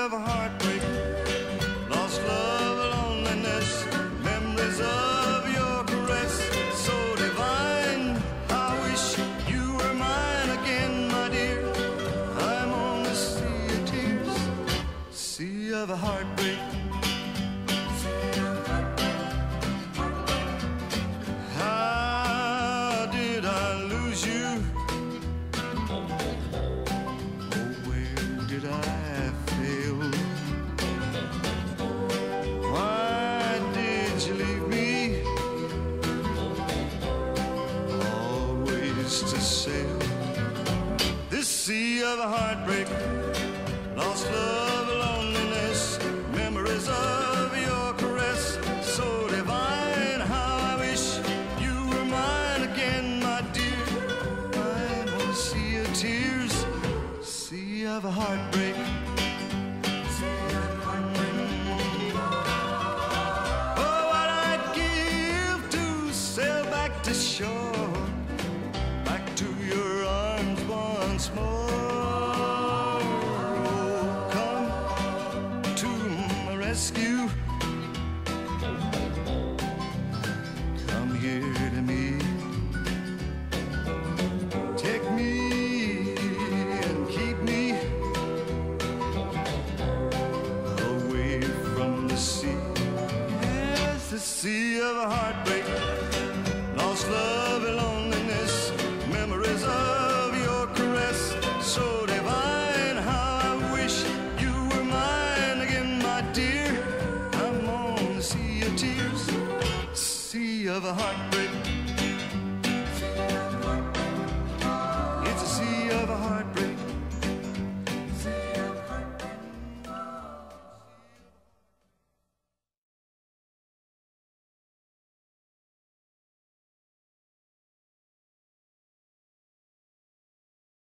of a heartbreak, lost love, loneliness, memories of your caress, so divine. I wish you were mine again, my dear. I'm on the sea of tears, sea of a heartbreak. How did I lose you? Oh, where did I fail? Why did you leave me? Always to sail this sea of a heartbreak, lost love, loneliness, memories of your caress, so divine. How I wish you were mine again, my dear. I'm on a sea of tears, sea of a heartbreak. Oh, what I'd give to sail back to shore, back to your arms once more. Oh, come to my rescue, come here to me, take me and keep me away from the sea. Yes, the sea of a heartbreak, lost love and loneliness, memories of your caress, so divine. How I wish you were mine again, my dear. I'm on the sea of tears, sea of a heartbreak.